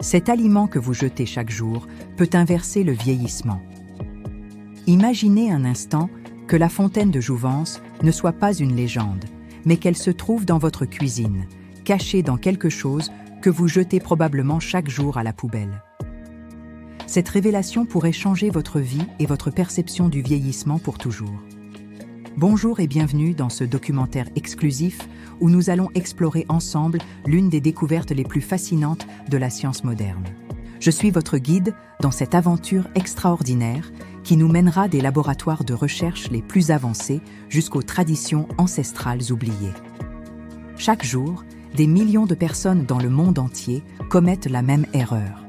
Cet aliment que vous jetez chaque jour peut inverser le vieillissement. Imaginez un instant que la fontaine de jouvence ne soit pas une légende, mais qu'elle se trouve dans votre cuisine, cachée dans quelque chose que vous jetez probablement chaque jour à la poubelle. Cette révélation pourrait changer votre vie et votre perception du vieillissement pour toujours. Bonjour et bienvenue dans ce documentaire exclusif où nous allons explorer ensemble l'une des découvertes les plus fascinantes de la science moderne. Je suis votre guide dans cette aventure extraordinaire qui nous mènera des laboratoires de recherche les plus avancés jusqu'aux traditions ancestrales oubliées. Chaque jour, des millions de personnes dans le monde entier commettent la même erreur.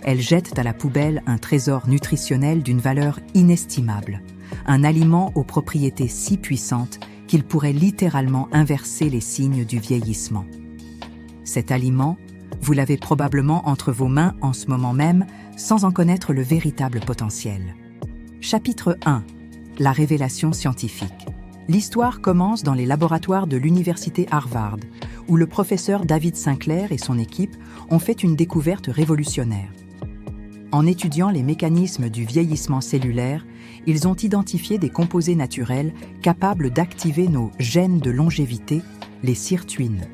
Elles jettent à la poubelle un trésor nutritionnel d'une valeur inestimable, un aliment aux propriétés si puissantes qu'il pourrait littéralement inverser les signes du vieillissement. Cet aliment, vous l'avez probablement entre vos mains en ce moment même, sans en connaître le véritable potentiel. Chapitre 1. La révélation scientifique. L'histoire commence dans les laboratoires de l'université Harvard, où le professeur David Sinclair et son équipe ont fait une découverte révolutionnaire. En étudiant les mécanismes du vieillissement cellulaire, ils ont identifié des composés naturels capables d'activer nos gènes de longévité, les sirtuines.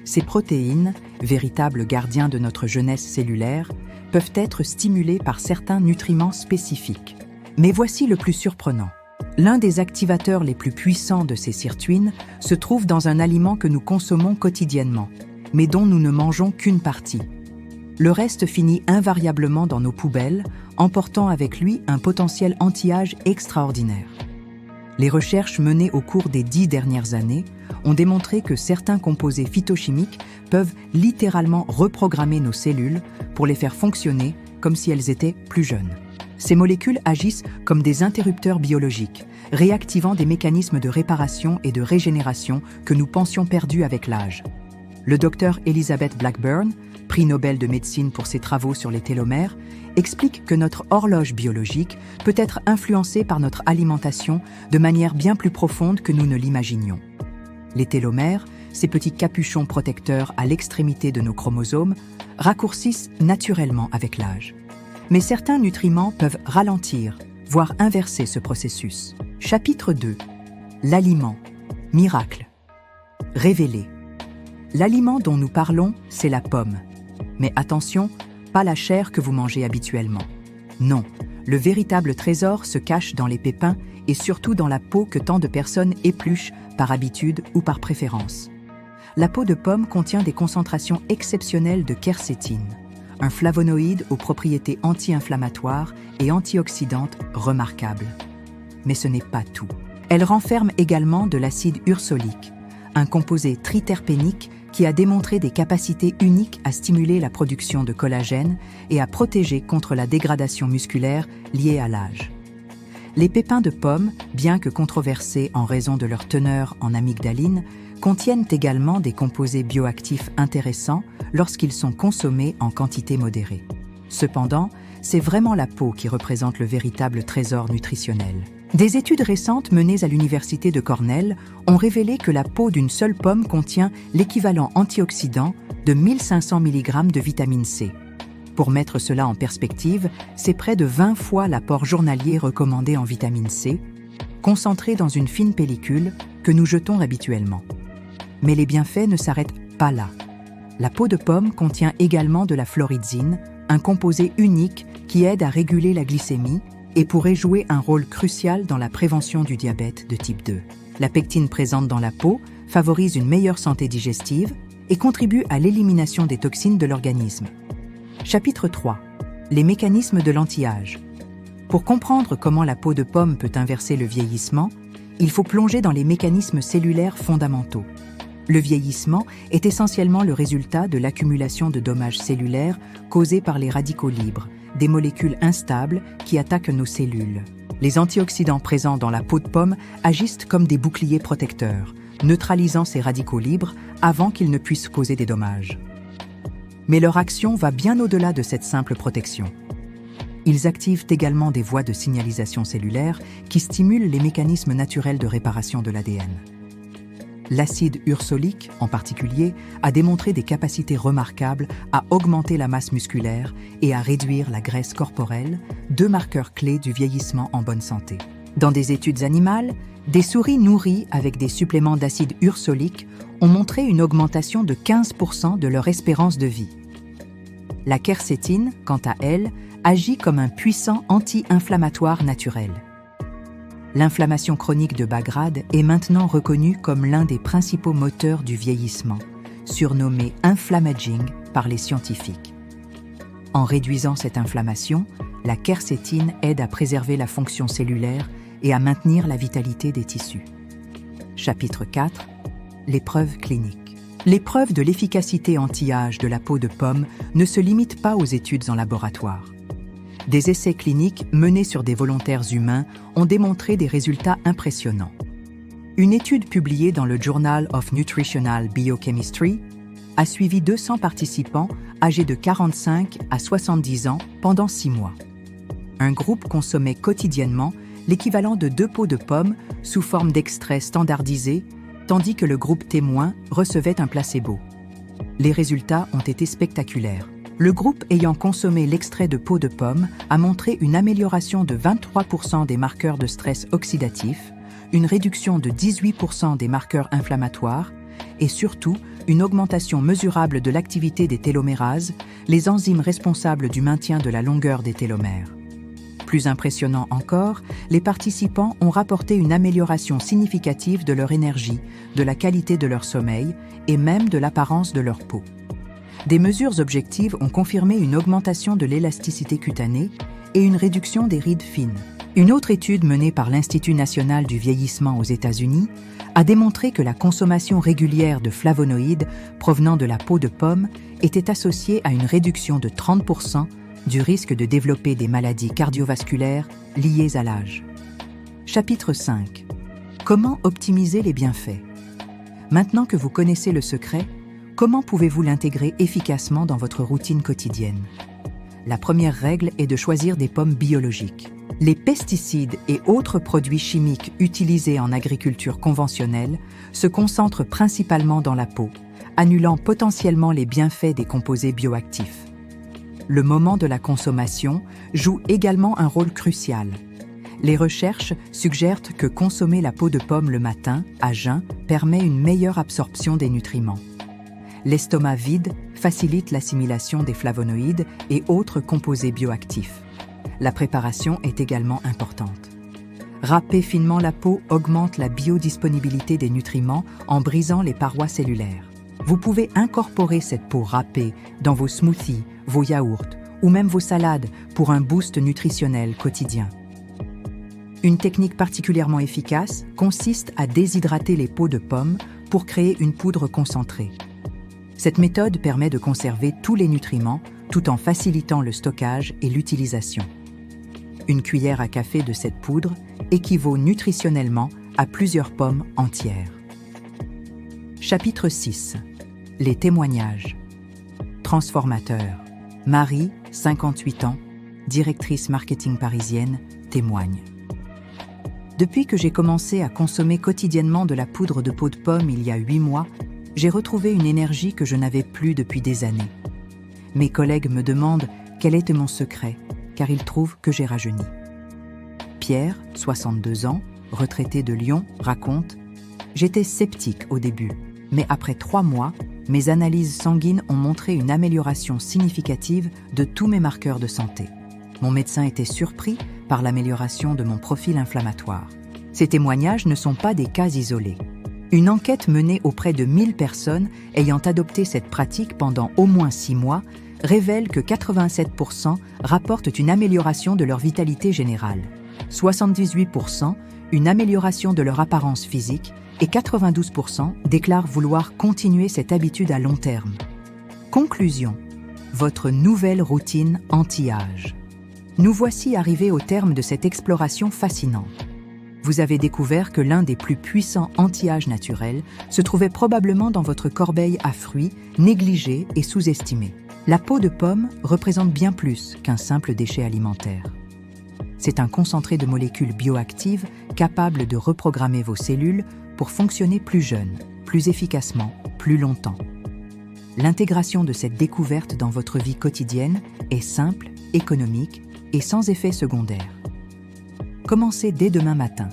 Ces protéines, véritables gardiens de notre jeunesse cellulaire, peuvent être stimulées par certains nutriments spécifiques. Mais voici le plus surprenant. L'un des activateurs les plus puissants de ces sirtuines se trouve dans un aliment que nous consommons quotidiennement, mais dont nous ne mangeons qu'une partie. Le reste finit invariablement dans nos poubelles, emportant avec lui un potentiel anti-âge extraordinaire. Les recherches menées au cours des 10 dernières années ont démontré que certains composés phytochimiques peuvent littéralement reprogrammer nos cellules pour les faire fonctionner comme si elles étaient plus jeunes. Ces molécules agissent comme des interrupteurs biologiques, réactivant des mécanismes de réparation et de régénération que nous pensions perdus avec l'âge. Le docteur Elizabeth Blackburn, prix Nobel de médecine pour ses travaux sur les télomères, explique que notre horloge biologique peut être influencée par notre alimentation de manière bien plus profonde que nous ne l'imaginions. Les télomères, ces petits capuchons protecteurs à l'extrémité de nos chromosomes, raccourcissent naturellement avec l'âge. Mais certains nutriments peuvent ralentir, voire inverser ce processus. Chapitre 2. L'aliment. Miracle. Révélé. L'aliment dont nous parlons, c'est la pomme. Mais attention, pas la chair que vous mangez habituellement. Non, le véritable trésor se cache dans les pépins et surtout dans la peau que tant de personnes épluchent par habitude ou par préférence. La peau de pomme contient des concentrations exceptionnelles de quercétine, un flavonoïde aux propriétés anti-inflammatoires et antioxydantes remarquables. Mais ce n'est pas tout. Elle renferme également de l'acide ursolique, un composé triterpénique qui a démontré des capacités uniques à stimuler la production de collagène et à protéger contre la dégradation musculaire liée à l'âge. Les pépins de pomme, bien que controversés en raison de leur teneur en amygdaline, contiennent également des composés bioactifs intéressants lorsqu'ils sont consommés en quantité modérée. Cependant, c'est vraiment la peau qui représente le véritable trésor nutritionnel. Des études récentes menées à l'université de Cornell ont révélé que la peau d'une seule pomme contient l'équivalent antioxydant de 1500 mg de vitamine C. Pour mettre cela en perspective, c'est près de 20 fois l'apport journalier recommandé en vitamine C, concentré dans une fine pellicule que nous jetons habituellement. Mais les bienfaits ne s'arrêtent pas là. La peau de pomme contient également de la floridzine, un composé unique qui aide à réguler la glycémie et pourrait jouer un rôle crucial dans la prévention du diabète de type 2. La pectine présente dans la peau favorise une meilleure santé digestive et contribue à l'élimination des toxines de l'organisme. Chapitre 3. Les mécanismes de l'anti-âge. Pour comprendre comment la peau de pomme peut inverser le vieillissement, il faut plonger dans les mécanismes cellulaires fondamentaux. Le vieillissement est essentiellement le résultat de l'accumulation de dommages cellulaires causés par les radicaux libres, des molécules instables qui attaquent nos cellules. Les antioxydants présents dans la peau de pomme agissent comme des boucliers protecteurs, neutralisant ces radicaux libres avant qu'ils ne puissent causer des dommages. Mais leur action va bien au-delà de cette simple protection. Ils activent également des voies de signalisation cellulaire qui stimulent les mécanismes naturels de réparation de l'ADN. L'acide ursolique, en particulier, a démontré des capacités remarquables à augmenter la masse musculaire et à réduire la graisse corporelle, deux marqueurs clés du vieillissement en bonne santé. Dans des études animales, des souris nourries avec des suppléments d'acide ursolique ont montré une augmentation de 15% de leur espérance de vie. La quercétine, quant à elle, agit comme un puissant anti-inflammatoire naturel. L'inflammation chronique de bas grade est maintenant reconnue comme l'un des principaux moteurs du vieillissement, surnommé inflammaging par les scientifiques. En réduisant cette inflammation, la quercétine aide à préserver la fonction cellulaire et à maintenir la vitalité des tissus. Chapitre 4. L'épreuve clinique. L'épreuve de l'efficacité anti-âge de la peau de pomme ne se limite pas aux études en laboratoire. Des essais cliniques menés sur des volontaires humains ont démontré des résultats impressionnants. Une étude publiée dans le Journal of Nutritional Biochemistry a suivi 200 participants âgés de 45 à 70 ans pendant 6 mois. Un groupe consommait quotidiennement l'équivalent de 2 peaux de pommes sous forme d'extrait standardisé, tandis que le groupe témoin recevait un placebo. Les résultats ont été spectaculaires. Le groupe ayant consommé l'extrait de peau de pomme a montré une amélioration de 23% des marqueurs de stress oxydatif, une réduction de 18% des marqueurs inflammatoires et surtout une augmentation mesurable de l'activité des télomérases, les enzymes responsables du maintien de la longueur des télomères. Plus impressionnant encore, les participants ont rapporté une amélioration significative de leur énergie, de la qualité de leur sommeil et même de l'apparence de leur peau. Des mesures objectives ont confirmé une augmentation de l'élasticité cutanée et une réduction des rides fines. Une autre étude menée par l'Institut national du vieillissement aux États-Unis a démontré que la consommation régulière de flavonoïdes provenant de la peau de pomme était associée à une réduction de 30% du risque de développer des maladies cardiovasculaires liées à l'âge. Chapitre 5. Comment optimiser les bienfaits? Maintenant que vous connaissez le secret, comment pouvez-vous l'intégrer efficacement dans votre routine quotidienne? La première règle est de choisir des pommes biologiques. Les pesticides et autres produits chimiques utilisés en agriculture conventionnelle se concentrent principalement dans la peau, annulant potentiellement les bienfaits des composés bioactifs. Le moment de la consommation joue également un rôle crucial. Les recherches suggèrent que consommer la peau de pomme le matin, à jeun, permet une meilleure absorption des nutriments. L'estomac vide facilite l'assimilation des flavonoïdes et autres composés bioactifs. La préparation est également importante. Râper finement la peau augmente la biodisponibilité des nutriments en brisant les parois cellulaires. Vous pouvez incorporer cette peau râpée dans vos smoothies, vos yaourts ou même vos salades pour un boost nutritionnel quotidien. Une technique particulièrement efficace consiste à déshydrater les peaux de pommes pour créer une poudre concentrée. Cette méthode permet de conserver tous les nutriments tout en facilitant le stockage et l'utilisation. Une cuillère à café de cette poudre équivaut nutritionnellement à plusieurs pommes entières. Chapitre 6. Les témoignages. Transformateur. Marie, 58 ans, directrice marketing parisienne, témoigne. Depuis que j'ai commencé à consommer quotidiennement de la poudre de peau de pomme il y a 8 mois, j'ai retrouvé une énergie que je n'avais plus depuis des années. Mes collègues me demandent quel était mon secret, car ils trouvent que j'ai rajeuni. Pierre, 62 ans, retraité de Lyon, raconte « J'étais sceptique au début, mais après 3 mois, mes analyses sanguines ont montré une amélioration significative de tous mes marqueurs de santé. Mon médecin était surpris par l'amélioration de mon profil inflammatoire. Ces témoignages ne sont pas des cas isolés. Une enquête menée auprès de 1000 personnes ayant adopté cette pratique pendant au moins 6 mois révèle que 87% rapportent une amélioration de leur vitalité générale, 78% une amélioration de leur apparence physique et 92% déclarent vouloir continuer cette habitude à long terme. Conclusion. Votre nouvelle routine anti-âge. Nous voici arrivés au terme de cette exploration fascinante. Vous avez découvert que l'un des plus puissants anti-âge naturels se trouvait probablement dans votre corbeille à fruits, négligée et sous-estimée. La peau de pomme représente bien plus qu'un simple déchet alimentaire. C'est un concentré de molécules bioactives capable de reprogrammer vos cellules pour fonctionner plus jeunes. plus efficacement, plus longtemps. L'intégration de cette découverte dans votre vie quotidienne est simple, économique et sans effet secondaire. Commencez dès demain matin.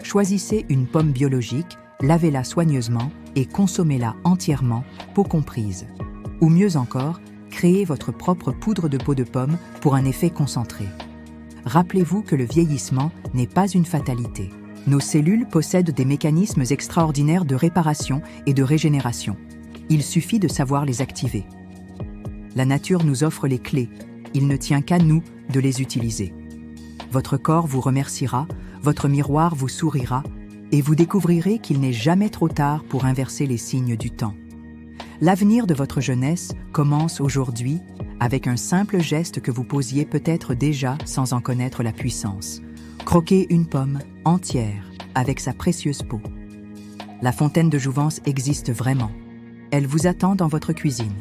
Choisissez une pomme biologique, lavez-la soigneusement et consommez-la entièrement, peau comprise. Ou mieux encore, créez votre propre poudre de peau de pomme pour un effet concentré. Rappelez-vous que le vieillissement n'est pas une fatalité. Nos cellules possèdent des mécanismes extraordinaires de réparation et de régénération. Il suffit de savoir les activer. La nature nous offre les clés. Il ne tient qu'à nous de les utiliser. Votre corps vous remerciera, votre miroir vous sourira, et vous découvrirez qu'il n'est jamais trop tard pour inverser les signes du temps. L'avenir de votre jeunesse commence aujourd'hui avec un simple geste que vous posiez peut-être déjà sans en connaître la puissance. Croquez une pomme entière avec sa précieuse peau. La fontaine de jouvence existe vraiment. Elle vous attend dans votre cuisine.